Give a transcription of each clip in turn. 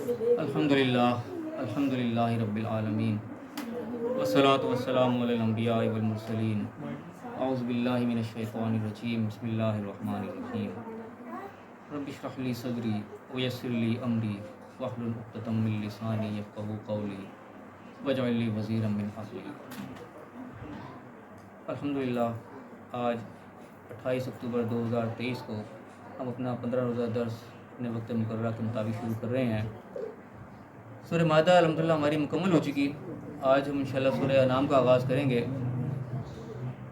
الحمدللہ الحمدللہ رب العالمین والصلاة والسلام علی الانبیاء والمرسلین اعوذ باللہ من الشیطان الرجیم بسم اللہ الرحمن الرحیم رب اشرح لی صدری ویسر لی امری واحلل عقدۃ من لسانی یفقہوا قولی واجعل لی وزیرا من اہلی۔ الحمدللہ آج 28 اکتوبر 2023 کو ہم اپنا 15 روزہ درس اپنے وقت مقررہ کے مطابق شروع کر رہے ہیں۔ سورہ مائدہ الحمدللہ ہماری مکمل ہو چکی۔ آج ہم انشاءاللہ سورہ انعام کا آغاز کریں گے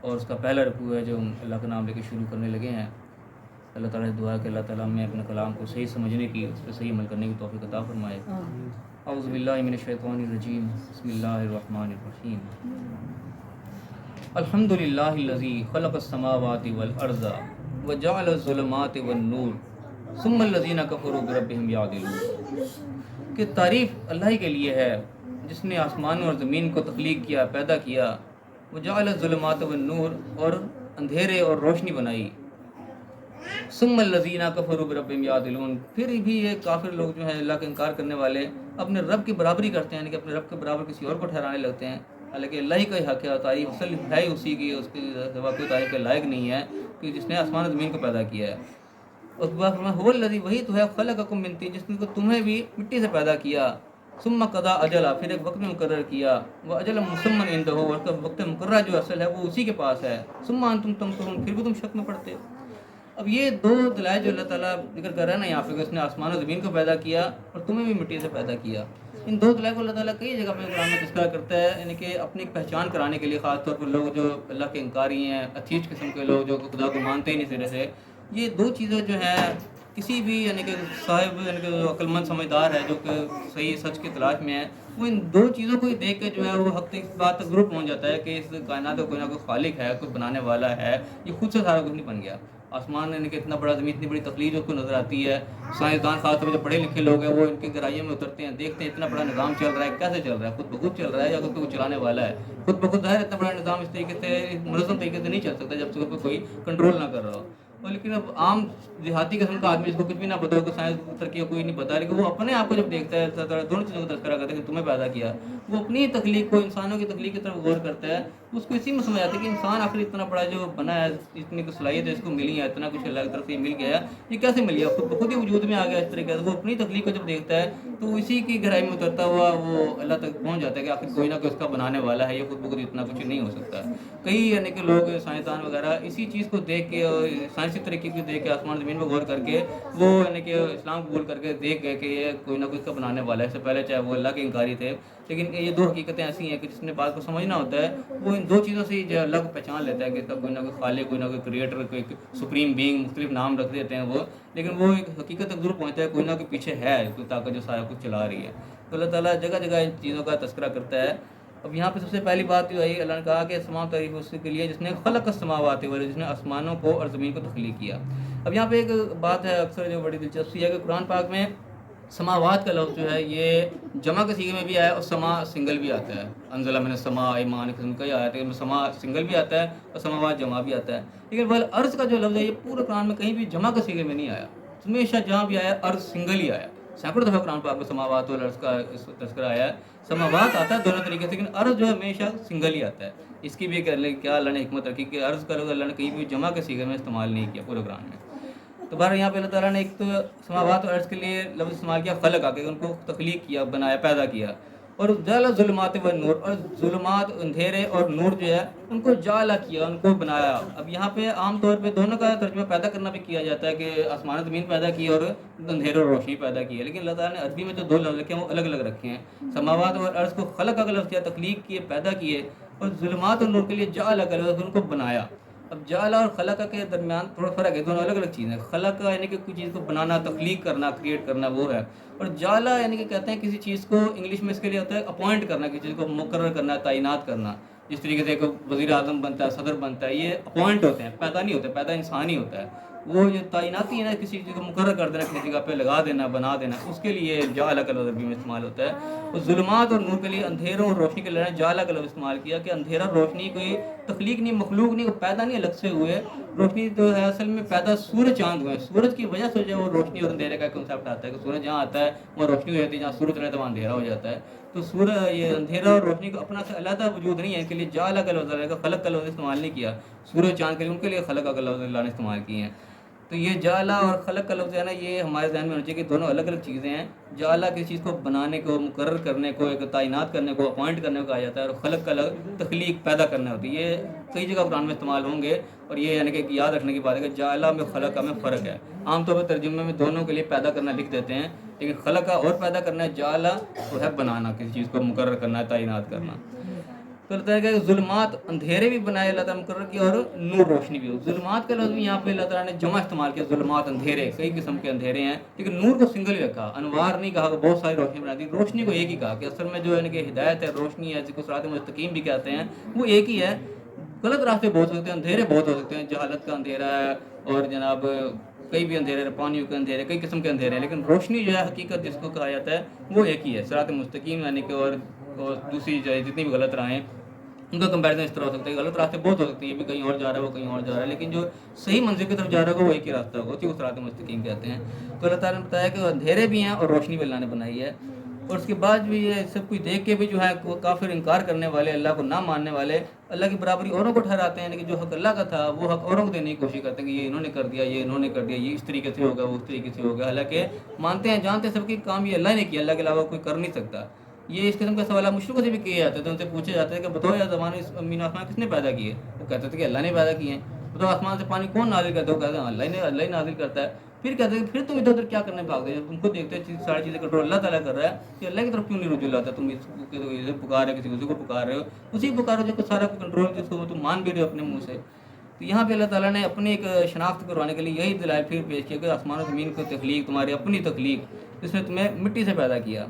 اور اس کا پہلا رکوع ہے جو ہم اللہ کا نام لے کے شروع کرنے لگے ہیں۔ اللہ تعالیٰ سے دعا ہے کہ اللہ تعالیٰ ہمیں اپنے کلام کو صحیح سمجھنے کی، اس پہ صحیح عمل کرنے کی توفیق عطا فرمائے۔ اعوذ باللہ من الشیطان الرجیم بسم اللہ الرحمن الرحیم۔ الحمدللہ الذی خلق السماوات والارض وجعل الظلمات والنور ثم الذین کفروا بربہم یعدلون، کہ تعریف اللہ ہی کے لیے ہے جس نے آسمانوں اور زمین کو تخلیق کیا، پیدا کیا۔ وجعل الظلمات والنور، اور اندھیرے اور روشنی بنائی۔ ثم الذین کفروا بربہم یعدلون، پھر بھی یہ کافر لوگ جو ہیں اللہ کا انکار کرنے والے اپنے رب کی برابری کرتے ہیں، یعنی کہ اپنے رب کے برابر کسی اور کو ٹھہرانے لگتے ہیں، حالانکہ اللہ ہی کا ہی حق ہے اور تعریف اصل ہے ہی اسی کی، اس کے سوا کوئی تعریف کے لائق نہیں ہے کہ جس نے آسمان اور زمین کو پیدا کیا ہے۔ اس کے بعد فرمایا هو الذی، وہی تو ہے خلقکم من طین، جس نے تمہیں بھی مٹی سے پیدا کیا۔ ثم قضى اجلا، پھر ایک وقت میں مقرر کیا۔ واجل مسمى عنده، اور اس کا وقت مقررہ جو اصل ہے وہ اسی کے پاس ہے۔ ثم انتم تمترون، پھر بھی تم شک میں پڑتے ہو۔ اب یہ دو دلائل جو اللہ تعالیٰ ذکر کر رہا ہے نا یہاں پہ کہ اس نے آسمان و زمین کو پیدا کیا اور تمہیں بھی مٹی سے پیدا کیا، ان دو دلائل کو اللہ تعالیٰ کئی جگہ پہ قرآن میں تذکرہ کرتا ہے، یعنی کہ اپنی پہچان کرانے کے لیے، خاص طور پر لوگ جو اللہ کے انکاری ہیں، اتھیسٹ قسم کے لوگ جو خدا کو مانتے ہی نہیں سرے سے، یہ دو چیزیں جو ہیں کسی بھی یعنی کہ صاحب یعنی کہ جو عقل مند سمجھدار ہے جو کہ صحیح سچ کی تلاش میں ہے، وہ ان دو چیزوں کو ہی دیکھ کے جو ہے وہ حق اس بات تک ضرور پہنچ جاتا ہے کہ اس کائنات کا کوئی نہ کوئی خالق ہے، کوئی بنانے والا ہے، یہ خود سے سارا کچھ نہیں بن گیا۔ آسمان یعنی کہ اتنا بڑا زمین، اتنی بڑی تخلیق جو کو نظر آتی ہے، سائنسدان خاص طور پر جو پڑھے لکھے لوگ ہیں وہ ان کی گہرائیوں میں اترتے ہیں، دیکھتے ہیں اتنا بڑا نظام چل رہا ہے، کیسے چل رہا ہے، خود بخود چل رہا ہے یا خود کو چلانے والا ہے؟ خود بخود ظاہر اتنا بڑا نظام اس طریقے سے منظم طریقے سے نہیں چل سکتا جب تک کوئی کنٹرول نہ کر رہا ہو۔ لیکن اب عام دیہاتی قسم کا آدمی جس کو کچھ بھی نہ پتا ہو، کہ سائنس ترقی کوئی نہیں پتا، لیکن وہ اپنے آپ کو جب دیکھتا ہے دونوں چیزوں کا تذکرہ کرتا ہے کہ تمہیں پیدا کیا، وہ اپنی تخلیق کو، انسانوں کی تخلیق کی طرف غور کرتا ہے، اس کو اسی میں سمجھ آتا ہے کہ انسان آخر اتنا بڑا جو بنا ہے، اتنی کچھ صلاحیت ہے اس کو ملی ہے، اتنا کچھ اللہ کی طرف سے مل گیا ہے، یہ کیسے مل گیا؟ خود بخود ہی وجود میں آ گیا اس طریقے سے۔ وہ اپنی تخلیق کو جب دیکھتا ہے تو اسی کی گہرائی میں اترتا ہوا وہ اللہ تک پہنچ جاتا ہے کہ آخر کوئی نہ کوئی اس کا بنانے والا ہے، یہ خود بخود اتنا کچھ نہیں ہو سکتا۔ کئی یعنی کہ لوگ سائنسدان وغیرہ اسی چیز کو دیکھ کے اور سائنسی طریقے کو دیکھ کے، آسمان زمین پہ غور کر کے، وہ یعنی کہ اسلام قبول کر کے دیکھ گئے کہ یہ کوئی نہ کوئی اس کا بنانے والا ہے، اس سے پہلے چاہے وہ اللہ کے انکاری تھے۔ لیکن یہ دو حقیقتیں ایسی ہیں کہ جس نے بات کو سمجھنا ہوتا ہے وہ ان دو چیزوں سے ہی جو اللہ کو پہچان لیتا ہے کہ اس کا کوئی نہ کوئی خالق، کوئی نہ کوئی کریٹر، کوئی سپریم بینگ، مختلف نام رکھ دیتے ہیں وہ، لیکن وہ ایک حقیقت تک ضرور پہنچتا ہے کوئی نہ کوئی پیچھے ہے کوئی طاقت جو سارا کچھ چلا رہی ہے۔ تو اللہ تعالیٰ جگہ جگہ ان چیزوں کا تذکرہ کرتا ہے۔ اب یہاں پہ سب سے پہلی بات جو ہے اللہ نے کہا کہ تمام تعریف اس کے لیے جس نے خلق السماوات والے، جس نے آسمانوں کو اور زمین کو تخلیق کیا۔ اب یہاں پہ ایک بات ہے اکثر جو بڑی دلچسپی ہے کہ قرآن پاک میں سماوات کا لفظ جو ہے یہ جمع کے صیغے میں بھی آیا ہے اور سما سنگل بھی آتا ہے۔ انزل من السماء ایمان قسم کا ہی آیا ہے، سما سنگل بھی آتا ہے اور سماوات جمع بھی آتا ہے۔ لیکن والارض کا جو لفظ ہے یہ پورے قرآن میں کہیں بھی جمع کے صیغے میں نہیں آیا، ہمیشہ جہاں بھی آیا ارض سنگل ہی آیا۔ سینکڑوں دفعہ قرآن پاک میں سماوات والارض کا تذکرہ آیا ہے۔ سماوات آتا ہے دونوں طریقے سے، لیکن ارض جو ہے ہمیشہ سنگل ہی آتا ہے۔ اس کی بھی کیا اللہ نے حکمت رکھی کہ ارض کا لفظ اللہ نے کہیں بھی جمع کے صیغے میں استعمال نہیں کیا پورے قرآن میں۔ تو بہر یہاں پہ اللہ تعالیٰ نے ایک تو سماوات اور ارض کے لیے لفظ استعمال کیا خلق آ کے، ان کو تخلیق کیا، بنایا، پیدا کیا۔ اور جعل ظلمات و نور، اور ظلمات اندھیرے اور نور جو ہے ان کو جعل کیا، ان کو بنایا۔ اب یہاں پہ عام طور پہ دونوں کا ترجمہ پیدا کرنا بھی کیا جاتا ہے کہ آسمان زمین پیدا کی اور اندھیرے اور روشنی پیدا کی ہے، لیکن اللہ تعالیٰ نے عربی میں جو دو لفظ رکھے ہیں وہ الگ الگ رکھے ہیں۔ سماوات اور ارض کو خلق کا لفظ کیا، تخلیق کیے، پیدا کیے، اور ظلمات اور نور کے لیے جعل کا لفظ ان کو بنایا۔ اب جعل اور خلق کے درمیان تھوڑا فرق ہے، دونوں الگ الگ چیزیں ہیں۔ خلق یعنی کہ کوئی چیز کو بنانا، تخلیق کرنا، کریٹ کرنا وہ ہے، اور جعل یعنی کہ کہتے ہیں کسی چیز کو انگلش میں اس کے لیے ہوتا ہے اپوائنٹ کرنا، کسی چیز کو مقرر کرنا، تعینات کرنا۔ جس طریقے سے ایک وزیر اعظم بنتا ہے، صدر بنتا ہے، یہ اپوائنٹ ہوتے ہیں، پیدا نہیں ہوتے، پیدا انسان ہی ہوتا ہے۔ وہ جو تعیناتی ہے نا، کسی چیز کو مقرر کر دینا، کسی جگہ پہ لگا دینا، بنا دینا، اس کے لیے جعل کا لفظ عربی میں استعمال ہوتا ہے۔ اور ظلمات اور نور کے لیے، اندھیروں اور روشنی کے لیے جعل کا لفظ استعمال کیا کہ اندھیرا روشنی کوئی تخلیق نہیں، مخلوق نہیں، وہ پیدا نہیں الگ سے ہوئے. روشنی تو ہے اصل میں پیدا سورج چاند ہوئے ہیں. سورج کی وجہ سے جو ہے وہ روشنی اور اندھیرے کا کنسیپٹ آتا ہے کہ سورج جہاں آتا ہے وہاں روشنی ہو جاتی ہے، جہاں سورج رہتا ہے وہاں اندھیرا ہو جاتا ہے. تو سورج یہ اندھیرا اور روشنی کا اپنا سے علیحدہ وجود نہیں ہے. ان کے لیے جعل کا لفظ ہے، خلق کا لفظ استعمال نہیں کیا. سورج چاند کے لیے ان کے لیے خلق کا لفظ اللہ نے استعمال کیے ہیں. تو یہ جعلہ اور خلق کا لفظ ہے نا، یہ ہمارے ذہن میں ہونا چاہیے کہ دونوں الگ الگ چیزیں ہیں. جعلہ کسی چیز کو بنانے کو، مقرر کرنے کو، ایک تعینات کرنے کو، اپوائنٹ کرنے کو کہا جاتا ہے، اور خلق کا لفظ تخلیق پیدا کرنا ہوتی ہے. یہ کئی جگہ قرآن میں استعمال ہوں گے، اور یہ یعنی کہ یاد رکھنے کی بات ہے کہ جعلہ میں خلق میں فرق ہے. عام طور پر ترجمے میں دونوں کے لیے پیدا کرنا لکھ دیتے ہیں، لیکن خلق کا اور پیدا کرنا ہے، جعلہ وہ ہے بنانا، کسی چیز کو مقرر کرنا ہے، تعینات کرنا. تو لگتا ہے کہ ظلمات اندھیرے بھی بنائے اللہ تعالیٰ مقرر کیا، اور نور روشنی بھی. ظلمات کا لفظ بھی یہاں پہ اللہ تعالیٰ نے جمع استعمال کیا. ظلمات اندھیرے، کئی قسم کے اندھیرے ہیں، لیکن نور کو سنگل ہی رکھا. انوار نہیں کہا کہ بہت ساری روشنی بنا دی. روشنی کو ایک ہی کہا کہ اصل میں جو ہے کہ ہدایت ہے، روشنی ہے، جس کو صراط مستقیم بھی کہتے ہیں، وہ ایک ہی ہے. غلط راستے بہت ہو سکتے ہیں، اندھیرے بہت ہو سکتے ہیں. جہالت کا اندھیرا ہے، اور جناب کئی بھی اندھیرے، پانیوں کے اندھیرے، کئی قسم کے اندھیرے ہیں، لیکن روشنی جو ہے حقیقت جس کو کہا جاتا ہے وہ ایک ہی ہے، صراط مستقیم. یعنی کہ اور دوسری جو ہے جتنی بھی غلط راہیں ان کا کمپیریزن اس طرح ہو سکتا ہے. غلط راستے بہت ہو سکتے ہیں، یہ بھی کہیں اور جا رہا ہے، وہ کہیں اور جا رہا ہے، لیکن جو صحیح منزل کی طرف جا رہا ہے وہ ایک ہی راستہ ہوگا، اسی کو صراط مستقیم کہتے ہیں. تو اللہ تعالیٰ نے بتایا کہ اندھیرے بھی ہیں اور روشنی بھی اللہ نے بنائی ہے. اور اس کے بعد بھی یہ سب کچھ دیکھ کے بھی جو ہے وہ کافر انکار کرنے والے، اللہ کو نہ ماننے والے، اللہ کی برابری اوروں کو ٹھہراتے ہیں، لیکن جو حق اللہ کا تھا وہ حق اوروں کو دینے کی کوشش کرتے ہیں کہ یہ انہوں نے کر دیا، یہ انہوں نے کر دیا، یہ اس طریقے سے ہوگا، وہ اس طریقے سے ہوگا. حالانکہ مانتے ہیں، جانتے سب کی کام یہ اللہ نے کیا، اللہ کے علاوہ کوئی کر نہیں سکتا. یہ اس قسم کا سوال مشرکوں سے بھی کیے جاتے تھے. ان سے پوچھے جاتے ہیں کہ بتاؤ یا زمانے زمین آسمان کس نے پیدا کیے؟ وہ کہتے تھے کہ اللہ نے پیدا کیے ہیں. بتاؤ آسمان سے پانی کون نازل کرتا ہے؟ وہ کہتے ہیں اللہ ہی نازل کرتا ہے. پھر کہتے ہیں پھر تم ادھر ادھر کیا کرنے بھاگتے ہیں؟ تم کو دیکھتے ہیں ساری چیزیں کنٹرول اللہ تعالیٰ کر رہا ہے، کہ اللہ کی طرف کیوں نہیں رجوع لاتا؟ تم اسے پکار رہے ہو، کسی کو پکار رہے ہو، اسی پکارو جو کہ سارا کنٹرول جس کو تم مان بھی رہے ہو اپنے منہ سے. تو یہاں پہ اللہ تعالیٰ نے اپنی ایک شناخت کروانے کے لیے یہی دلائل پھر پیش کیا کہ آسمان و زمین کو تخلیق تمہاری اپنی تخلیق، جس نے تمہیں مٹی سے پیدا کیا.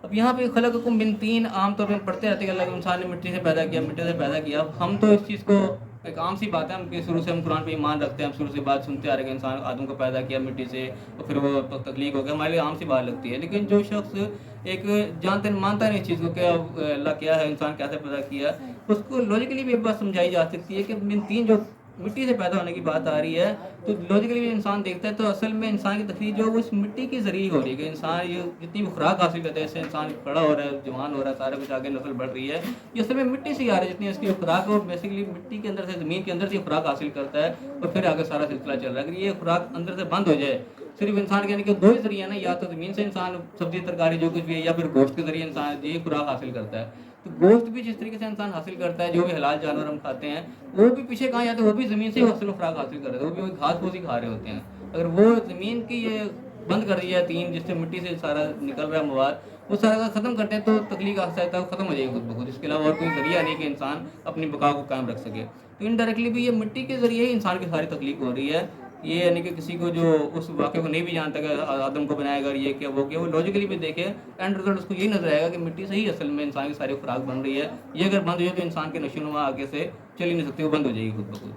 اب یہاں پہ خلقکم من طین عام طور پہ ہم پڑھتے رہتے ہیں کہ اللہ کے انسان نے مٹی سے پیدا کیا، مٹی سے پیدا کیا. ہم تو اس چیز کو ایک عام سی بات ہے، ہم شروع سے ہم قرآن پہ ایمان رکھتے ہیں، ہم شروع سے بات سنتے آ رہے ہیں کہ انسان آدم کو پیدا کیا مٹی سے اور پھر وہ تخلیق ہو گیا. ہمارے لیے عام سی بات لگتی ہے، لیکن جو شخص ایک جانتے مانتا نہیں اس چیز کو کہ اللہ کیا ہے، انسان کیسے پیدا کیا، اس کو لوجیکلی بھی ایک بات سمجھائی جا سکتی ہے کہ من تین جو مٹی سے پیدا ہونے کی بات آ رہی ہے، تو لوجیکلی بھی انسان دیکھتا ہے تو اصل میں انسان کی تخلیق جو ہے وہ اس مٹی کے ذریعے ہو رہی ہے. کہ انسان یہ جتنی بھی خوراک حاصل کرتا ہے، اس سے انسان کھڑا ہو رہا ہے، جوان ہو رہا ہے، سارا کچھ آگے نسل بڑھ رہی ہے، یہ اصل میں مٹی سے ہی آ رہی ہے. جتنی اس کی خوراک ہے بیسیکلی مٹی کے اندر سے، زمین کے اندر سے خوراک حاصل کرتا ہے، اور پھر آگے سارا سلسلہ چل رہا ہے. اگر یہ خوراک اندر سے بند ہو جائے، صرف انسان کے یعنی کہ دو ہی ذریعے ہیں نا، یا تو زمین سے انسان سبزی ترکاری جو کچھ بھی ہے، یا پھر گوشت کے ذریعے انسان یہ خوراک حاصل کرتا ہے. تو گوشت بھی جس طریقے سے انسان حاصل کرتا ہے، جو بھی حلال جانور ہم کھاتے ہیں، وہ بھی پیچھے کہاں جاتے ہیں، وہ بھی زمین سے ہی اصل خوراک حاصل کر رہے ہیں، وہ بھی وہی گھاس پھوس ہی کھا رہے ہوتے ہیں. اگر وہ زمین کی یہ بند کر دیا تین، جس سے مٹی سے سارا نکل رہا ہے مواد، وہ سارا ختم کرتے ہیں تو تخلیق آہستہ آہستہ ختم ہو جائے گی خود بخود. اس کے علاوہ اور کوئی ذریعہ نہیں کہ انسان اپنی بقا کو قائم رکھ سکے. تو انڈائریکٹلی بھی یہ مٹی کے ذریعے ہی انسان کی ساری تخلیق ہو رہی ہے. یہ یعنی کہ کسی کو جو اس واقعے کو نہیں بھی جانتا کہ آدم کو بنائے گا یہ کیا وہ کیا، وہ لوجیکلی بھی دیکھے اینڈ رزلٹ اس کو یہی نظر آئے گا کہ مٹی سے ہی اصل میں انسان کی ساری خوراک بن رہی ہے. یہ اگر بند ہو جائے تو انسان کے نشو و نما آگے سے چل ہی نہیں سکتی، وہ بند ہو جائے گی خود بخود.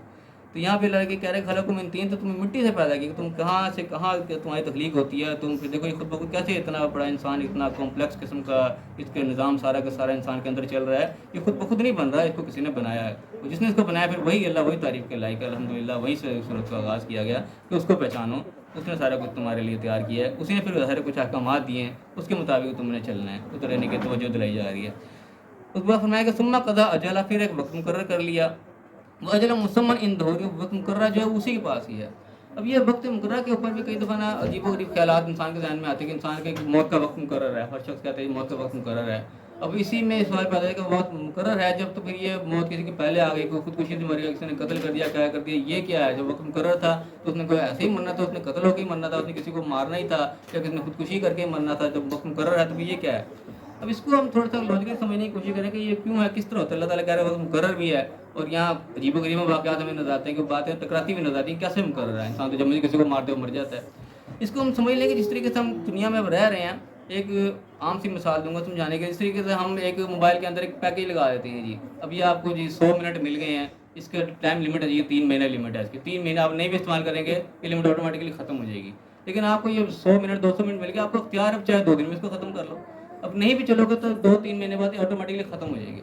تو یہاں پہ لڑکے کہہ رہے خلقکم من طین، تو تمہیں مٹی سے پیدا کیا، تم کہاں سے کہاں تمہاری تخلیق ہوتی ہے. تم پھر دیکھو یہ خود بخود کیسے اتنا بڑا انسان، اتنا کمپلیکس قسم کا اس کے نظام سارا کا سارا انسان کے اندر چل رہا ہے. یہ خود بخود نہیں بن رہا ہے، اس کو کسی نے بنایا ہے. جس نے اس کو بنایا پھر وہی اللہ، وہی تعریف کے لائق ہے. الحمدللہ وہیں سے صورت کا آغاز کیا گیا کہ اس کو پہچانو، اس نے سارا کچھ تمہارے لیے تیار کیا ہے، اسی نے پھر ظاہر کچھ احکامات دیے ہیں، اس کے مطابق تم نے چلنا ہے. ادھر رہنے کی توجہ دلائی جا رہی ہے. اس بعد فرمایا کہ ثم قضى اجلا، پھر ایک وقت مقرر کر لیا. وہ اجل مسمن عنده، وقت مقررہ جو ہے اسی کے پاس ہی ہے. اب یہ وقت مقررہ کے اوپر بھی کئی دفعہ نا عجیب و غریب خیالات انسان کے ذہن میں آتے ہیں کہ انسان کے موت کا وقت مقرر ہے. ہر شخص کہتا ہے موت کا وقت مقرر ہے. اب اسی میں سوال پیدا ہے کہ وقت مقرر ہے جب، تو پھر یہ موت کسی کے پہلے آ گئی، کوئی خودکشی سے مر گیا، کسی نے قتل کر دیا، کیا کر دیا، یہ کیا ہے؟ جب وقت مقرر تھا تو اس نے کوئی ایسے ہی مرنا تھا، اس نے قتل ہو کے ہی مرنا تھا، اس نے کسی کو مارنا ہی تھا، یا کسی نے خودکشی کر کے مرنا تھا. جب وقت مقرر ہے تو یہ کیا ہے؟ اب اس کو ہم تھوڑا سا لوجیکلی سمجھنے کی کوشش کریں کہ یہ کیوں ہے، کس طرح ہوتا ہے. اللہ تعالیٰ کہہ رہے ہیں وقت مقرر بھی ہے، اور یہاں عجیب و غریب واقعات ہمیں نظر آتے ہیں کہ باتیں ٹکراتی بھی نظر آتی ہیں. کیسے مقرر ہے؟ انسان تو جب مجھے کسی کو مارتے ہو مر جاتا ہے. اس کو ہم سمجھ لیں کہ جس طریقے سے ہم دنیا میں رہ رہے ہیں، ایک عام سی مثال دوں گا سمجھانے کے. اس طریقے سے ہم ایک موبائل کے اندر ایک پیکیج لگا دیتے ہیں جی، اب یہ آپ کو جی 100 منٹ مل گئے ہیں، اس کا ٹائم لمٹ ہے جی 3 مہینے لمٹ ہے اس کی. 3 مہینے آپ نہیں بھی استعمال کریں گے یہ لمٹ آٹومیٹکلی ختم ہو جائے گی. لیکن آپ کو یہ 100 منٹ 200 منٹ مل گیا، آپ کو اختیار اب چاہے 2 دن میں اس کو ختم کر لو. اب نہیں بھی چلو گے تو 2-3 مہینے بعد آٹومیٹکلی ختم ہو جائے گی.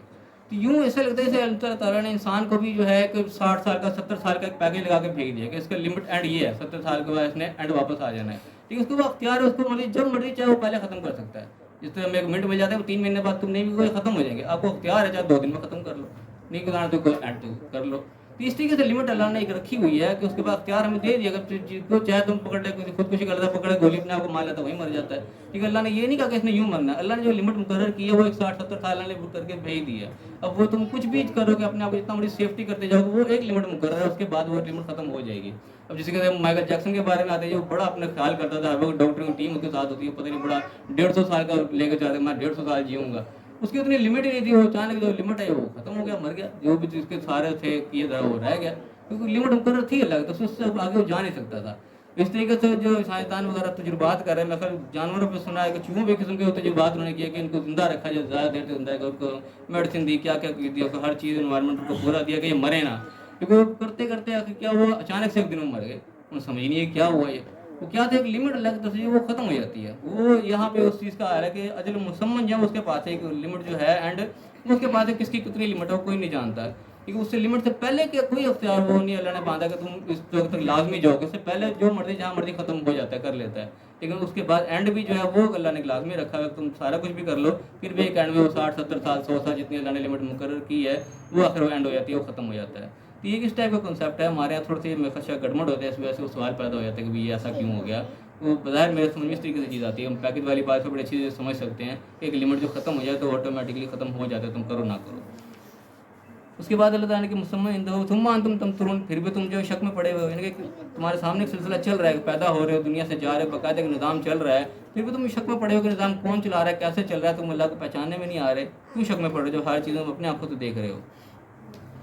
تو یوں ایسا لگتا ہے جیسے اللہ تعالیٰ نے انسان کو بھی جو ہے کہ 60 سال کا 70 سال کا ایک پیکیج لگا کے بھیج دیا کہ اس کا لمٹ اینڈ یہ ہے، 70 سال کے بعد اس نے اینڈ واپس آ جانا ہے، لیکن اس کو وہ اختیار ہے، اس کو مرضی جب مرضی چاہے وہ پہلے ختم کر سکتا ہے. جس طرح ہمیں ایک منٹ مل جاتا ہے وہ 3 مہینے بعد تم نہیں بھی ختم ہو جائیں گے، آپ کو اختیار ہے، چاہے 2 دن میں ختم کر لو، نہیں گزارنا تو کوئی اینڈ تو کر لو. تو اس طریقے سے لمٹ اللہ نے ایک رکھی ہوئی ہے کہ اس کے بعد اختیار ہمیں دے دیا، اگر جس کو چاہے تم پکڑ لے، خودکشی کرتا ہے پکڑے گولی اپنے آپ کو مار لیتا ہے وہی مر جاتا ہے. ٹھیک ہے، اللہ نے یہ نہیں کہا کہ اس نے یوں مرنا ہے، اللہ نے جو لمٹ مقرر کی ہے وہ ایک 60-70 سال نے کر کے بھیج دی ہے. اب وہ تم کچھ بھی کرو کہ اپنے آپ کو اتنا بڑی سیفٹی کرتے جاؤ، وہ ایک لمٹ مقرر ہے، اس کے بعد وہ لمٹ ختم ہو جائے گی. اب جیسے کہ مائیکل جیکسن کے بارے میں آتے ہیں، جو بڑا اپنا خیال کرتا تھا، ہر وقت ڈاکٹر کی ٹیم اس کے ساتھ ہوتی ہے، پتہ نہیں بڑا 150 سال کا لے کے جاتے، میں 150 سال جیوں گا، اس کی اتنی لمٹ ہی نہیں تھی، وہ اچانک جو لمٹ ہے وہ ختم ہو گیا، مر گیا، جو بھی اس کے سارے تھے کیے تھا وہ رہ گیا، کیونکہ لمٹ مقرر تھی اللہ کی، تو اس سے آگے وہ جا نہیں سکتا تھا. اس طریقے سے جو سائنسدان وغیرہ تجربات کر رہے ہیں، میں خیر جانوروں پہ سنا ہے کہ چوہوں بھی قسم کے تجربات انہوں نے کیا کہ ان کو زندہ رکھا جائے، زیادہ دیر تک زندہ ہے، ان کو میڈیسن دی، کیا کیا دیا، ہر چیز انوائرمنٹ کو پورا دیا کہ یہ مرے نا، کیونکہ وہ کرتے کرتے کیا وہ اچانک سے ایک دن میں مر گئے، انہیں سمجھ نہیں ہے کیا ہوا. یہ وہ کیا تھا، ایک لمٹ اللہ کی طرف سے وہ ختم ہو جاتی ہے. وہ یہاں پہ اس چیز کا حال ہے کہ اجل مسمن جب اس کے پاس ایک لمٹ جو ہے اینڈ اس کے پاس کس کی کتنی لمٹ ہے وہ کوئی نہیں جانتا ہے، کیونکہ اس سے لمٹ سے پہلے کہ کوئی اختیار وہ نہیں اللہ نے باندھا کہ تم اس وقت تک لازمی جاؤ، اس سے پہلے جو مرضی جہاں مرضی ختم ہو جاتا ہے، کر لیتا ہے. لیکن اس کے بعد اینڈ بھی جو ہے وہ اللہ نے لازمی رکھا ہے، تم سارا کچھ بھی کر لو پھر بھی ایک اینڈ میں وہ 60-70 سال 100 سال جتنی اللہ نے لمٹ مقرر کی ہے وہ آخر وہ اینڈ ہو جاتی ہے، وہ ختم ہو جاتا ہے. تو یہ کس ٹائپ کا کنسیپٹ ہے ہمارے یہاں تھوڑا سی خدشہ گڑبڑ ہوتا ہے، اس وجہ سے وہ سوال پیدا ہو جاتا ہے کہ یہ ایسا کیوں ہو گیا. وہ بظاہر میرے سمجھ میں اس طریقے سے چیز آتی ہے، ہم پیکج والی بات کو بڑی اچھی سے سمجھ سکتے ہیں کہ ایک لمٹ جو ختم ہو جائے تو آٹومیٹکلی ختم ہو جاتا ہے، تم کرو نہ کرو. اس کے بعد اللہ تعالیٰ نے کہ مسلمان ثم انتم تمترون، پھر بھی تم جو شک میں پڑے ہوئے ہو، یعنی کہ تمہارے سامنے ایک سلسلہ چل رہا ہے، پیدا ہو رہے ہو، دنیا سے جا رہے ہو، باقاعدہ ایک نظام چل رہا ہے، پھر بھی تم شک میں پڑے ہو کہ نظام کون چلا رہا ہے، کیسے چل رہا ہے، تم اللہ کو پہچاننے میں نہیں آ رہے، کیوں شک میں پڑ رہے ہو جب ہر چیزوں میں اپنے آنکھوں سے دیکھ رہے ہو.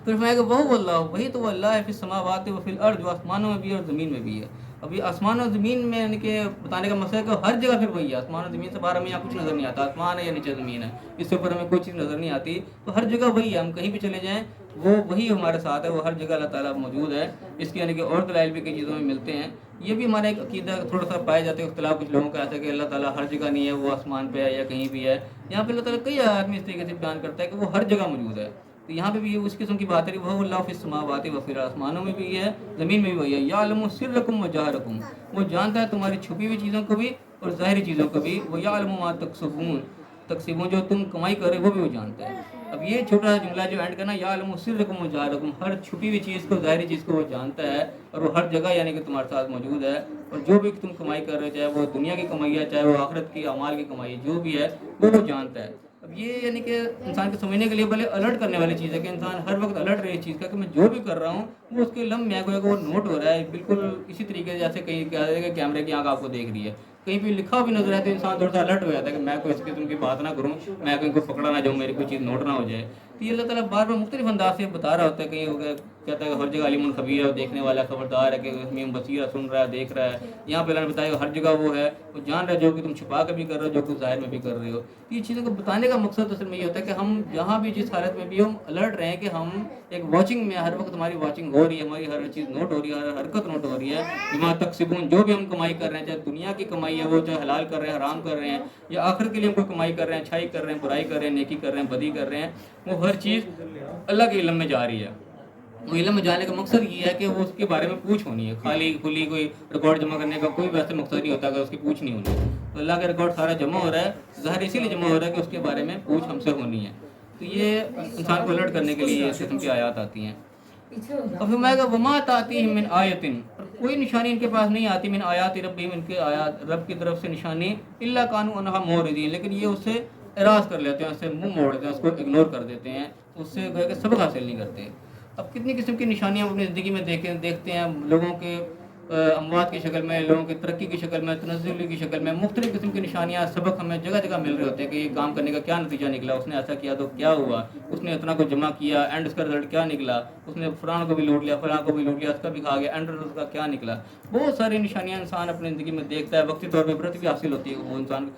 پھر فرمایا کہ وہ اللہ، وہی تو وہ اللہ ہے، فی السماوات و فی الارض، جو آسمانوں میں بھی ہے اور زمین میں بھی ہے. اب یہ آسمان اور زمین میں یعنی کہ بتانے کا مسئلہ ہے کہ ہر جگہ پھر وہی ہے، آسمان اور زمین سے باہر ہمیں یہاں کچھ نظر نہیں آتا، آسمان ہے یا نیچے زمین ہے، اس سے اوپر ہمیں کوئی چیز نظر نہیں آتی، تو ہر جگہ وہی ہے، ہم کہیں بھی چلے جائیں وہ وہی ہمارے ساتھ ہے، وہ ہر جگہ اللہ تعالیٰ موجود ہے. اس کی یعنی کہ اور دلائل بھی کئی چیزوں میں ملتے ہیں. یہ بھی ہمارا ایک عقیدہ تھوڑا سا پائے جاتے ہیں اختلاف کچھ لوگوں کا ایسا کہ اللہ تعالیٰ ہر جگہ نہیں ہے، وہ آسمان پہ ہے یا کہیں بھی ہے. یہاں پہ اللہ تعالیٰ کئی آدمی اس طریقے سے بیان کرتا ہے کہ وہ ہر جگہ موجود ہے. تو یہاں پہ بھی اس قسم کی بات ہے، وہ اللہ فی السماوات و فی الارض، آسمانوں میں بھی ہے زمین میں بھی وہی ہے. یعلم سرکم و جہرکم، وہ جانتا ہے تمہاری چھپی ہوئی چیزوں کو بھی اور ظاہری چیزوں کو بھی. وہ یعلم ما تکسبون، جو تم کمائی کر رہے وہ بھی وہ جانتا ہے. اب یہ چھوٹا سا جملہ جو اینڈ کرنا، یعلم سرکم و جہرکم، ہر چھپی ہوئی چیز کو ظاہری چیز کو وہ جانتا ہے اور وہ ہر جگہ یعنی کہ تمہارے ساتھ موجود ہے. اور جو بھی تم کمائی کر رہے ہو، چاہے وہ دنیا کی کمائی ہے چاہے وہ آخرت کی اعمال کی کمائی ہے، جو بھی ہے وہ جانتا ہے. اب یہ یعنی کہ انسان کو سمجھنے کے لیے بھلے الرٹ کرنے والی چیز ہے کہ انسان ہر وقت الرٹ رہے اس چیز کا کہ میں جو بھی کر رہا ہوں وہ اس کے لمحے میں وہ نوٹ ہو رہا ہے، بالکل اسی طریقے سے جیسے کہیں کہا جائے کہ کیمرے کی آنکھ آپ کو دیکھ رہی ہے، کہیں بھی لکھا بھی نظر آئے تو انسان تھوڑا سا الرٹ ہو جاتا ہے کہ میں کوئی اس قسم کی بات نہ کروں، میں کہیں کو پکڑا نہ جاؤں، میری کوئی چیز نوٹ نہ ہو جائے. تو یہ اللہ تعالیٰ بار بار مختلف انداز سے بتا رہا ہوتا ہے، کہیں کہتا ہے کہ ہر جگہ علیم الخبیر ہے، دیکھنے والا خبردار ہے، کہ حمیم بصیر سن رہا ہے دیکھ رہا ہے. یہاں پہ اللہ نے بتایا کہ ہر جگہ وہ ہے، وہ جان رہا ہے جو کہ تم چھپا کے بھی کر رہے ہو، جو کہ ظاہر میں بھی کر رہے ہو. یہ چیزوں کو بتانے کا مقصد اصل میں یہ ہوتا ہے کہ ہم جہاں بھی جس حالت میں بھی ہم الرٹ رہیں کہ ہم ایک واچنگ میں، ہر وقت ہماری واچنگ ہو رہی ہے، ہماری ہر چیز نوٹ ہو رہی ہے، ہر حرکت نوٹ ہو رہی ہے. بما تکسبون، جو بھی ہم کمائی کر رہے ہیں، چاہے دنیا کی کمائی ہے وہ چاہے حلال کر رہے ہیں حرام کر رہے ہیں، یا آخرت کے لیے ہم کوئی کمائی کر رہے ہیں، اچھائی کر رہے ہیں برائی کر رہے ہیں، نیکی کر رہے ہیں بدی کر رہے ہیں، وہ ہر چیز اللہ کے علم میں جا رہی ہے. وہ علم میں جانے کا مقصد یہ ہے کہ وہ اس کے بارے میں پوچھ ہونی ہے، خالی کھلی کوئی ریکارڈ جمع کرنے کا کوئی ویسے مقصد نہیں ہوتا کہ اس کی پوچھ نہیں ہونی. تو اللہ کا ریکارڈ سارا جمع ہو رہا ہے، ظاہر اسی لیے جمع ہو رہا ہے کہ اس کے بارے میں پوچھ ہم سے ہونی ہے. تو یہ انسان کو الرٹ کرنے کے لیے اس قسم کی آیات آتی ہیں. اب فرمائے گا وما تاتیہم من آیت، کوئی نشانی ان کے پاس نہیں آتی، من آیات ربہم، ان کے آیات رب کی طرف سے نشانی، الا کانوا عنہا معرضین، لیکن یہ اس سے اعراض کر لیتے ہیں، اس سے منہ موڑ دیتے ہیں، اس کو اگنور کر دیتے ہیں، اس سے گویا کہ سبق حاصل نہیں کرتے. اب کتنی قسم کی نشانیاں ہم اپنی زندگی میں دیکھتے ہیں، لوگوں کے اموات کی شکل میں، لوگوں کی ترقی کی شکل میں، تنزل کی شکل میں، مختلف قسم کی نشانیاں سبق ہمیں جگہ جگہ مل رہے ہوتے ہیں کہ یہ کام کرنے کا کیا نتیجہ نکلا، اس نے ایسا کیا تو کیا ہوا، اس نے اتنا کو جمع کیا اینڈ اس کا رزلٹ کیا نکلا، اس نے فلاں کو بھی لوٹ لیا فلاں کو بھی لوٹ لیا، اس کا بھی کھا گیا اینڈ اس کا کیا نکلا. بہت ساری نشانیاں انسان اپنی زندگی میں دیکھتا ہے، وقتی طور پہ عبرت بھی حاصل ہوتی ہے، وہ انسان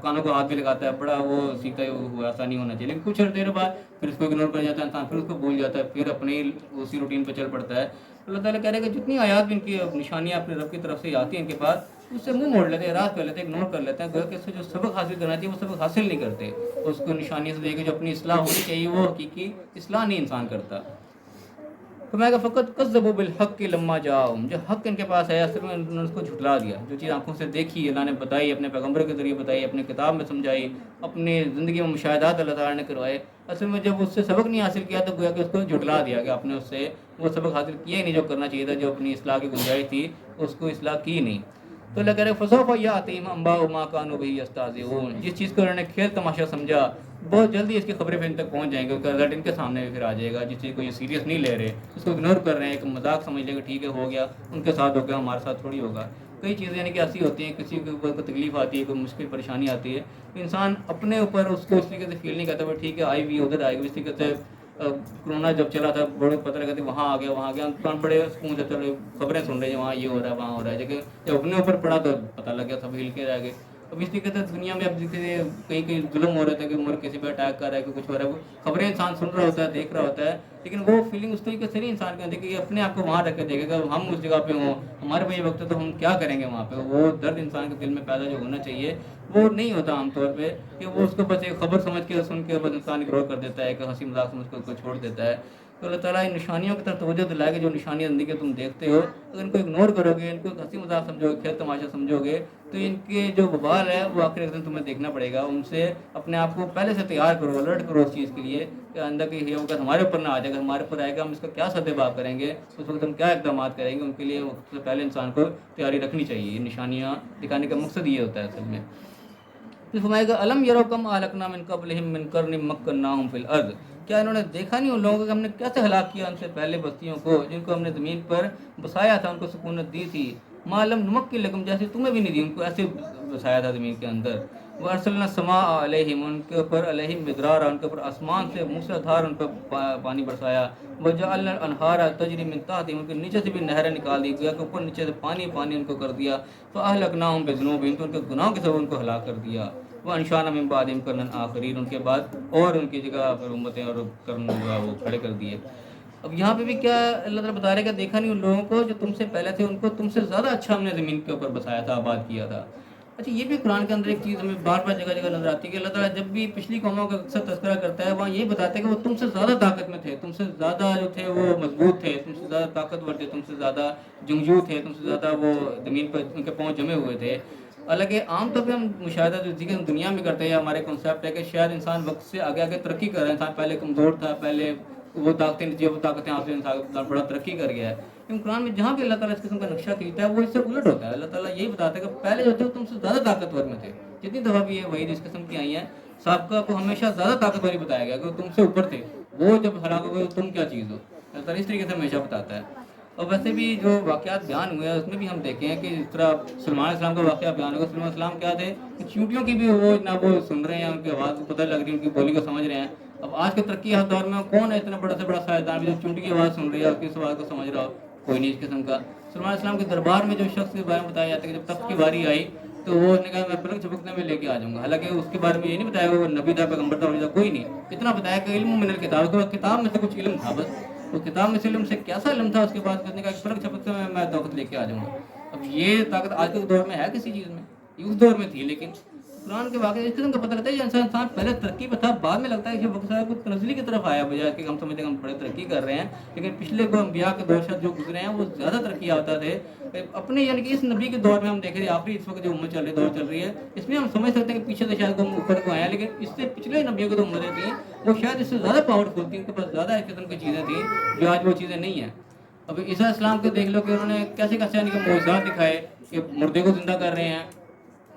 کانوں کو ہاتھ بھی لگاتا ہے، بڑا وہ سیکھتا ہے وہ ایسا نہیں ہونا چاہیے، لیکن کچھ دیر بعد پھر اس کو اگنور کر جاتا ہے انسان، پھر اس کو بھول جاتا ہے، پھر اپنی اسی روٹین پہ چل پڑتا ہے. اللہ تعالیٰ کہہ رہے ہیں کہ جتنی آیات بھی ان کی نشانیاں اپنے رب کی طرف سے آتی ہیں ان کے پاس، اس سے منہ موڑ لیتے ہیں, اعراض کر لیتے ہیں, اگنور کر لیتے ہیں, کہ اس سے جو سبق حاصل کرنا چاہیے وہ سبق حاصل نہیں کرتے. اس کو نشانی سے دے کے جو اپنی اصلاح ہونی چاہیے وہ حقیقی اصلاح نہیں انسان کرتا. تو میں کہا فقط کذبوا بالحق لما جاءہم, جو حق ان کے پاس آیا اصل میں انہوں نے اس کو جھٹلا دیا. جو چیز آنکھوں سے دیکھی اللہ نے بتائی, اپنے پیغمبر کے ذریعے بتائی, اپنے کتاب میں سمجھائی, اپنی زندگی میں مشاہدات اللہ تعالیٰ نے کروائے, اصل میں جب اس سے سبق نہیں حاصل کیا تو گویا کہ اس کو جھٹلا دیا کہ آپ نے اس سے وہ سبق حاصل کیا ہی نہیں جو کرنا چاہیے تھا, جو اپنی اصلاح کی گنجائش تھی اس کو اصلاح کی نہیں. تو اللہ کہہ رہے فسوف یاتیہم انباء ما کانوا بہ یستہزئون, جس چیز کو انہوں نے کھیل تماشا سمجھا بہت جلدی اس کی خبریں پھر ان تک پہنچ جائیں گی, اس کا رزلٹ ان کے سامنے بھی پھر آ جائے گا. جس چیز کو یہ سیریس نہیں لے رہے, اس کو اگنور کر رہے ہیں, ایک مذاق سمجھ لے کہ ٹھیک ہے ہو گیا, ان کے ساتھ ہو گیا, ہمارے ساتھ تھوڑی ہوگا. کئی چیزیں یعنی کہ ایسی ہوتی ہیں, کسی کو کوئی تکلیف آتی ہے, کوئی مشکل پریشانی آتی ہے, تو انسان اپنے اوپر اس کو اس طریقے سے فیل نہیں کرتا وہ ٹھیک ہے آئی ہوئی ادھر آئے گی. اس طریقے سے کرونا جب چلا تھا بڑے پتہ لگا تھا وہاں آ گیا وہاں آ گیا, انسان بڑے سکون سے چلے خبریں سن رہے ہیں وہاں یہ ہو رہا ہے وہاں ہو رہا ہے, لیکن جب اپنے اوپر پڑا تو پتہ لگ گیا سب ہل کے رہ گئے. اب اس طریقے سے دنیا میں اب کہیں کہیں ظلم ہو رہا تھا کہ ملک کسی پہ اٹیک کر رہا ہے کہ کچھ ہو رہا ہے, وہ خبریں انسان سن رہا ہوتا ہے, دیکھ رہا ہوتا ہے, لیکن وہ فیلنگ اس طریقے سے نہیں انسان کے اندر کہ اپنے آپ کو وہاں رکھ کے دیکھے گا ہم اس جگہ پہ ہوں, ہمارے پہ یہ وقت ہے تو ہم کیا کریں گے وہاں پہ. وہ درد انسان کے دل میں پیدا جو ہونا چاہیے وہ نہیں ہوتا عام طور پہ, کہ وہ اس کو بس ایک خبر سمجھ کے سن کے بس انسان اگنور کر دیتا ہے, کہ ہنسی مذاق سمجھ کر اس کو چھوڑ دیتا ہے. تو اللہ تعالیٰ ان نشانیوں کی طرف توجہ دلائے گا, جو نشانیاں زندگی تم دیکھتے ہو اگر ان کو اگنور کرو گے, ان کو ہنسی مذاق سمجھو گے, کھیل تماشا سمجھو گے, تو ان کے جو وبال ہے وہ آخر ایک دن تمہیں دیکھنا پڑے گا. ان سے اپنے آپ کو پہلے سے تیار کرو, الرٹ کرو اس چیز کے لیے کہ اندر کی یہ ہوگا ہمارے اوپر نہ آ جائے گا, ہمارے اوپر آئے گا ہم اس کا کیا سدباب کریں گے, اس وقت ہم کیا اقدامات کریں گے. ان کے لیے وقت سے پہلے انسان کو تیاری رکھنی چاہیے. یہ نشانیاں دکھانے کا مقصد یہ ہوتا ہے اصل میں. پھر فرمائے گا الم یروا کم اہلکنا من قبلہم من قرن مکناہم فی الارض, کیا انہوں نے دیکھا نہیں ان لوگوں کو کہ ہم نے کیسے ہلاک کیا ان سے پہلے بستیوں کو جن کو ہم نے زمین پر بسایا تھا, ان کو سکونت دی تھی. ما لم نمکن لکم, جیسے تمہیں بھی نہیں دی, ان کو ایسے بسایا تھا زمین کے اندر. وارسلنا السماء علیہم, ان کے اوپر علیہم مدرارا, ان کے اوپر آسمان سے موسلادھار ان پر پانی برسایا. وجعلنا الانہار تجری من تحتہم, ان کے نیچے سے بھی نہریں نکال دی, گویا کہ اوپر نیچے سے پانی پانی ان کو کر دیا. فاہلکناہم بذنوبہم, تو ان کے گناہوں کے سبب ان کو ہلاک کر دیا. وانشانا من بعدہم قرنا آخرین, ان کے بعد اور ان کی جگہ پر امتیں اور قرن وہ کھڑے کر دیے. اب یہاں پہ بھی کیا اللہ تعالیٰ بتا رہے کہ دیکھا نہیں ان لوگوں کو جو تم سے پہلے تھے, ان کو تم سے زیادہ اچھا ہم نے زمین کے اوپر بسایا تھا, آباد کیا تھا. اچھا یہ بھی قرآن کے اندر ایک چیز ہمیں بار بار جگہ جگہ نظر آتی ہے کہ اللہ تعالیٰ جب بھی پچھلی قوموں کا اکثر تذکرہ کرتا ہے وہاں یہ بتاتا ہے کہ وہ تم سے زیادہ طاقت میں تھے, تم سے زیادہ جو تھے وہ مضبوط تھے, تم سے زیادہ طاقتور تھے, تم سے زیادہ جنگجو تھے, تم سے زیادہ وہ زمین پر ان کے پاؤں جمے ہوئے تھے. حالانکہ عام طور پہ ہم مشاہدہ جو دنیا میں کرتے ہیں, ہمارے کنسیپٹ ہے کہ شاید انسان وقت سے آگے آگے ترقی کر رہا ہے. انسان پہلے کمزور تھا, پہلے وہ طاقتیں نہیں تھی, وہ طاقتیں حاصل انسان بڑا ترقی کر گیا ہے. لیکن قرآن میں جہاں بھی اللہ تعالیٰ اس قسم کا نقشہ کھینچتا ہے وہ اس سے الٹ ہوتا ہے. اللہ تعالیٰ یہی بتاتا ہے کہ پہلے جو تھے وہ تم سے زیادہ طاقتور میں تھے. جتنی دفعہ بھی یہ وحید اس قسم کی آئی ہیں, سابقہ کو ہمیشہ زیادہ طاقتور ہی بتایا گیا کہ وہ تم سے اوپر تھے, وہ جب ہلاک ہو گئے تم کیا چیز ہو. اللہ تعالیٰ اس طریقے سے ہمیشہ بتاتا ہے. اور ویسے بھی جو واقعات بیان ہوئے ہیں اس میں بھی ہم دیکھیں ہیں کہ اس طرح سلمان علیہ السلام کا واقعہ بیان ہوگا. سلمان علیہ السلام کیا تھے کہ چونٹیوں کی بھی وہ نہ وہ سن رہے ہیں, ان کی آواز کو پتہ لگ رہی ہے, ان کی بولی کو سمجھ رہے ہیں. اب آج کے ترقی یافتہ دور میں کون ہے اتنا بڑا سے بڑا سائنسدان بھی جو چونٹی کی آواز سن رہی ہے, اس کی آواز کو سمجھ رہا ہو, کوئی نہیں اس قسم کا. سلمان علیہ السلام کے دربار میں جو شخص کے بارے میں بتایا جاتا ہے کہ جب تخت کی باری آئی تو وہ نے کہا میں پلک جھپکنے میں لے کے آ جاؤں گا. حالانکہ اس کے بارے میں یہ نہیں بتایا وہ نبی تھا, پیغمبر تھا, ولی تھا, کوئی نہیں. اتنا بتایا کہ علم من الکتاب, تو کتاب میں سے کچھ علم تھا, بس وہ کتاب میں سے علم سے کیسا علم تھا. اس کے بعد کہنے کا پلک جھپکتے میں طاقت لے کے آ جاؤں گا. اب یہ طاقت آج کے دور میں ہے کسی چیز میں, یہ اس دور میں تھی. لیکن قرآن کے واقعے اس قسم کا پتہ لگتا ہے کہ انسان پہلے ترقی پہ تھا, بعد میں لگتا ہے کہ وقت صاحب کو تنزلی کی طرف آیا, بجائے کہ ہم سمجھتے ہیں کہ ہم بڑے ترقی کر رہے ہیں. لیکن پچھلے کو انبیاء کے دور سے جو گزرے ہیں وہ زیادہ ترقی آتا تھے اپنے, یعنی کہ اس نبی کے دور میں ہم دیکھ رہے ہیں آخری اس وقت جو امت چل رہی دور چل رہی ہے, اس میں ہم سمجھ سکتے ہیں کہ پیچھے سے شاید ہم اوپر کو آئے ہیں, لیکن اس سے پچھلے نبیوں کو جو امتیں تھیں وہ شاید اس سے زیادہ پاورفل تھیں, ان کے پاس زیادہ ایک قسم کی چیزیں تھیں جو آج وہ چیزیں نہیں ہیں. اب عیسیٰ السلام کو دیکھ لو کہ انہوں نے کیسے کیسے یعنی کہ معجزات دکھائے کہ مردے کو زندہ کر رہے ہیں,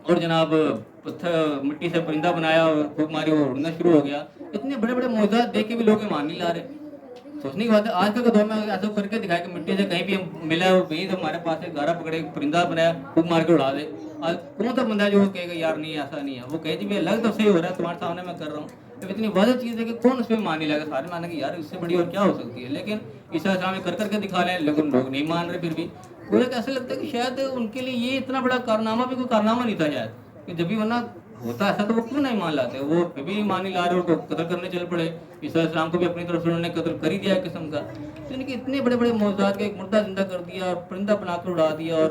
اور جناب پتھر مٹی سے پرندہ بنایا اور پھونک ماری اور اڑنا شروع ہو گیا. اتنے بڑے بڑے معجزات دیکھ کے بھی لوگ ایمان نہیں لا رہے. سوچنے کی بات ہے آج کل کے دور میں ایسا کر کے دکھایا کہ مٹی سے کہیں بھی ملا ہے وہیں سے ہمارے پاس ایک گارا پکڑے پرندہ بنایا پھونک مار کے اڑا دے. آج کون سا بندہ ہے جو کہے گا یار نہیں ایسا نہیں ہے, وہ کہے جی لگ تو صحیح ہو رہا ہے تمہارے سامنے میں کر رہا ہوں. اب اتنی واضح چیز ہے کہ کون اس پہ مان نہیں لگا, سارے مانے کہ یار اس سے بڑی اور کیا ہو سکتی ہے. لیکن عیسیٰ السلام کر کے دکھا لیں, لیکن لوگ نہیں مان رہے. پھر بھی مجھے ایسا لگتا ہے کہ شاید ان کے لیے یہ اتنا بڑا کارنامہ بھی کوئی کارنامہ نہیں تھا شاید, کہ جب بھی ورنہ ہوتا ایسا تو وہ کیوں نہیں مان لاتے, وہ پھر بھی مان نہیں لا رہے, ان کو قتل کرنے چل پڑے. عیسیٰ السلام کو بھی اپنی طرف سے انہوں نے قتل کر ہی دیا ایک قسم کا. تو ان کے اتنے بڑے بڑے معجزات کے, ایک مردہ زندہ کر دیا اور پرندہ بنا کر اڑا دیا, اور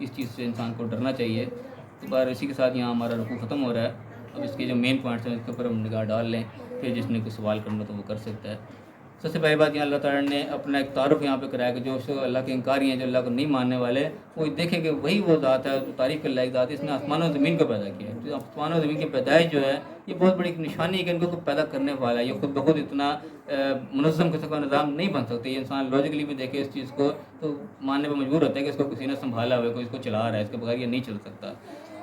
اس چیز سے انسان کو ڈرنا چاہیے. تو بار اسی کے ساتھ یہاں ہمارا رکوع ختم ہو رہا ہے. اب اس کے جو مین پوائنٹس ہیں اس کے اوپر ہم نگاہ ڈال لیں, پھر جس نے کوئی سوال کرنا تو وہ کر سکتا ہے. سب سے پہلی بات یہاں اللہ تعالیٰ نے اپنا ایک تعارف یہاں پہ کرایا کہ جو اللہ کے انکاری ہیں, جو اللہ کو نہیں ماننے والے, وہ دیکھیں کہ وہی وہ ذات ہے, تعریف کے لائق ذات ہے, اس نے آسمان و زمین کو پیدا کیا ہے. آسمان و زمین کی پیدائش جو ہے یہ بہت بڑی ایک نشانی ہے کہ ان کو پیدا کرنے والا ہے. یہ خود بخود اتنا منظم قسم کا نظام نہیں بن سکتے. یہ انسان لاجیکلی بھی دیکھے اس چیز کو تو ماننے پہ مجبور ہوتا ہے کہ اس کو کسی نے سنبھالا ہوا ہے, کوئی اس کو چلا رہا ہے, اس کے بغیر یہ نہیں چل سکتا.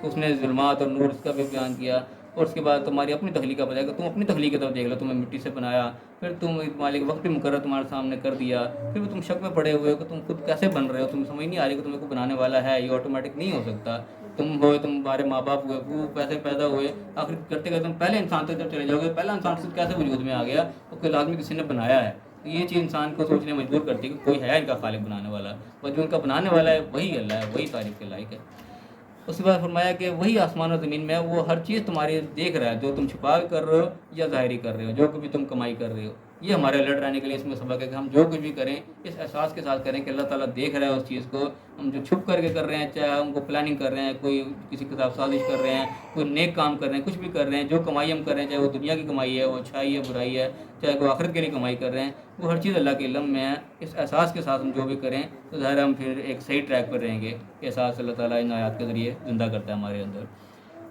اس نے ظلمات اور نور اس کا بھی بیان کیا. اور اس کے بعد تمہاری اپنی تخلیق کا بتایا کہ تم اپنی تخلیق کی طرف دیکھ لو, تمہیں مٹی سے بنایا, پھر تم مالک وقت بھی مقرر تمہارے سامنے کر دیا, پھر بھی تم شک میں پڑے ہوئے ہو کہ تم خود کیسے بن رہے ہو, تم سمجھ نہیں آ رہی کہ تمہیں کو بنانے والا ہے. یہ آٹومیٹک نہیں ہو سکتا. تم ہوئے, تمہارے ماں باپ ہوئے, وہ پیسے پیدا ہوئے, آخر کرتے کرتے تم پہلے انسان تک جب چلے جاؤ گے, پہلا انسان خود کیسے وجود میں آ گیا, تو کوئی لازمی کسی نے بنایا ہے. تو یہ چیز انسان کو سوچنے مجبور کرتی ہے کہ کوئی ہے ان کا خالق بنانے والا, اور جو ان کا بنانے والا ہے وہی اللہ ہے, وہی تعریف کے لائق ہے. اس کے بعد فرمایا کہ وہی آسمان و زمین میں وہ ہر چیز تمہاری دیکھ رہا ہے, جو تم چھپا کر رہے ہو یا ظاہری کر رہے ہو, جو کبھی تم کمائی کر رہے ہو. یہ ہمارے الرٹ رہنے کے لیے اس میں سبق ہے کہ ہم جو کچھ بھی کریں اس احساس کے ساتھ کریں کہ اللہ تعالیٰ دیکھ رہا ہے اس چیز کو. ہم جو چھپ کر کے کر رہے ہیں, چاہے ہم کو پلاننگ کر رہے ہیں, کوئی کسی کتاب سازش کر رہے ہیں, کوئی نیک کام کر رہے ہیں, کچھ بھی کر رہے ہیں, جو کمائی ہم کر رہے ہیں, چاہے وہ دنیا کی کمائی ہے, وہ اچھائی ہے, برائی ہے, چاہے وہ آخرت کے لیے کمائی کر رہے ہیں, وہ ہر چیز اللہ کے علم میں ہے. اس احساس کے ساتھ ہم جو بھی کریں تو ظاہر ہم پھر ایک صحیح ٹریک پر رہیں گے. احساس اللہ تعالیٰ ان آیات کے ذریعے زندہ کرتا ہے ہمارے اندر.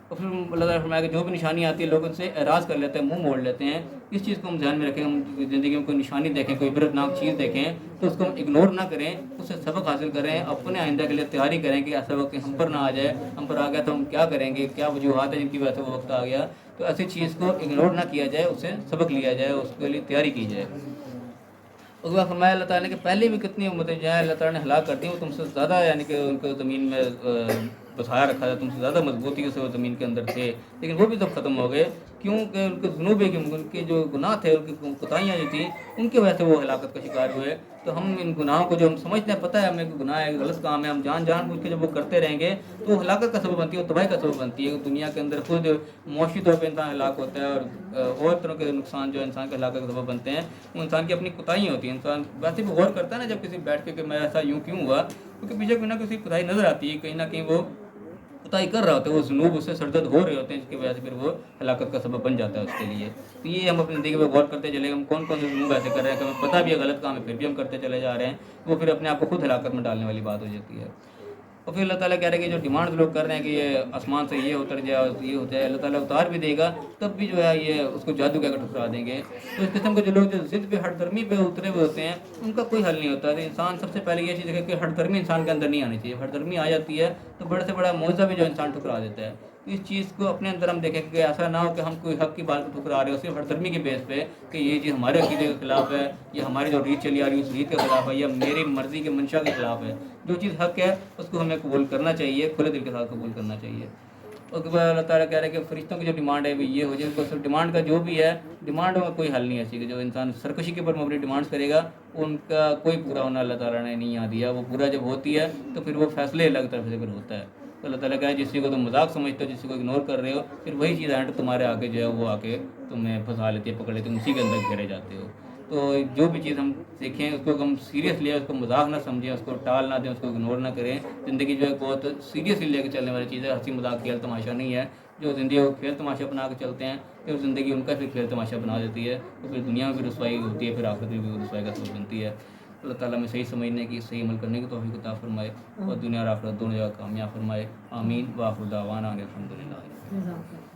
اور پھر اللہ تعالیٰ فرمایا کہ جو بھی نشانی آتی ہے لوگ ان سے اعراض کر لیتے ہیں, منہ موڑ لیتے ہیں. اس چیز کو ہم ذہن میں رکھیں. ہم زندگی میں کوئی نشانی دیکھیں, کوئی عبرتناک چیز دیکھیں تو اس کو ہم اگنور نہ کریں, اس سے سبق حاصل کریں, اپنے آئندہ کے لیے تیاری کریں کہ ایسا وقت ہم پر نہ آ جائے. ہم پر آ گیا تو ہم کیا کریں گے, کیا وجوہات ہیں جن کی وجہ سے وہ وقت آ گیا. تو ایسی چیز کو اگنور نہ کیا جائے, اس سے سبق لیا جائے, اس کے لیے تیاری کی جائے. اس کے بعد فرمایا اللہ تعالیٰ نے کہ پہلے بھی کتنی امتیں جو ہیں اللہ تعالیٰ نے ہلاک کر دی, وہ تم سے زیادہ یعنی کہ ان کو زمین میں بسایا رکھا تھا, تم سے زیادہ مضبوطی سے وہ زمین کے اندر تھے, لیکن وہ بھی سب ختم ہو گئے. کیونکہ ان کے ذنوب ہے کہ ان کے جو گناہ تھے, ان کی کوتاہیاں جو تھیں, ان کی وجہ سے وہ ہلاکت کا شکار ہوئے. تو ہم ان گناہوں کو جو ہم سمجھتے ہیں, پتہ ہے ہمیں کہ گناہ ہے, غلط کام ہے, ہم جان بوجھ کے جب وہ کرتے رہیں گے تو وہ ہلاکت کا سبب بنتی ہے, وہ تباہی کا سبب بنتی ہے. دنیا کے اندر خود معاشی طور پہ انسان ہلاک ہوتا ہے, اور طرح کے نقصان جو انسان کے ہلاکت کا سبب بنتے ہیں وہ انسان کی اپنی کوتاہی ہوتی ہیں. انسان ویسے بھی غور کرتا ہے نا جب کسی بیٹھ کے کہ میں ایسا یوں کیوں ہوا, کیونکہ پیچھے کوئی نہ کسی کوتاہی نظر آتی ہے, کہیں نہ کہیں وہ کوتاہی کر رہا ہوتا ہے, وہ ذنوب اس سے سرزد ہو رہے ہوتے ہیں, جس کی وجہ سے پھر وہ ہلاکت کا سبب بن جاتا ہے اس کے لیے. تو یہ ہم اپنی زندگی میں غور کرتے چلے, ہم کون کون سے ذنوب ایسے کر رہے ہیں کہ ہمیں پتہ بھی ہے غلط کام ہے پھر بھی ہم کرتے چلے جا رہے ہیں, وہ پھر اپنے آپ کو خود ہلاکت میں ڈالنے والی بات ہو جاتی ہے. اور پھر اللہ تعالیٰ کہہ رہے ہیں کہ جو ڈیمانڈ لوگ کر رہے ہیں کہ یہ آسمان سے یہ اتر جائے, یہ ہو جائے, اللہ تعالیٰ اتار بھی دے گا تب بھی جو ہے یہ اس کو جادو کہہ کر ٹھکرا دیں گے. تو اس قسم کے جو لوگ جو ضد پہ ہٹ درمی پہ اترے ہوئے ہوتے ہیں ان کا کوئی حل نہیں ہوتا. تو انسان سب سے پہلے یہ چیز ہے کہ ہٹ درمی انسان کے اندر نہیں آنی چاہیے. ہٹ درمی آ جاتی ہے تو بڑے سے بڑا معجزہ بھی جو انسان ٹھکرا دیتا ہے. اس چیز کو اپنے اندر ہم دیکھیں کہ ایسا نہ ہو کہ ہم کوئی حق کی بات کو ٹھکرا رہے ہو صرف ہٹ درمی کے بیس پہ کہ یہ چیز ہمارے عقیدے کے خلاف ہے, یہ ہماری جو ریت چلی آ رہی ہے اس ریت کے خلاف ہے, یا میری مرضی کے منشا کے خلاف ہے. جو چیز حق ہے اس کو ہمیں قبول کرنا چاہیے, کھلے دل کے ساتھ قبول کرنا چاہیے. اس کے بعد اللہ تعالیٰ کہہ رہے ہیں کہ فرشتوں کی جو ڈیمانڈ ہے وہ یہ ہو جائے, ان کو صرف ڈیمانڈ کا جو بھی ہے ڈیمانڈ کا کوئی حل نہیں ہے ایسی کہ جو انسان سرکشی کے اوپر مبنی ڈیمانڈس کرے گا ان کا کوئی پورا ہونا اللہ تعالیٰ نے نہیں یہاں دیا. وہ پورا جب ہوتی ہے تو پھر وہ فیصلے الگ طرف سے پھر ہوتا ہے. تو اللہ تعالیٰ کہا ہے جس چیز کو تم مذاق سمجھتے ہو, جس کو اگنور کر رہے ہو, پھر وہی چیز اینڈ تمہارے آگے جو ہے وہ آ کے تمہیں پھنسا لیتی ہے, پکڑ لیتی ہے, اسی کے اندر گھیرے جاتے ہو. تو جو بھی چیز ہم سیکھیں اس کو ہم سیریس لیں, اس کو مذاق نہ سمجھیں, اس کو ٹال نہ دیں, اس کو اگنور نہ کریں. زندگی جو ہے بہت سیریسلی لے کے چلنے والی چیز ہے, ہنسی مذاق کھیل تماشا نہیں ہے. جو زندگی کو کھیل تماشا بنا کے چلتے ہیں پھر زندگی ان کا پھر کھیل تماشا بنا دیتی ہے, تو پھر دنیا میں بھی رسوائی ہوتی ہے, پھر آخرت میں بھی رسوائی کا سبب بنتی ہے. اللہ تعالیٰ میں صحیح سمجھنے کی, صحیح عمل کرنے کی توفیق عطا فرمائے, اور دنیا اور آخرت دونوں جگہ کامیاب فرمائے. آمین. وآخر دعوانا ان الحمدللہ.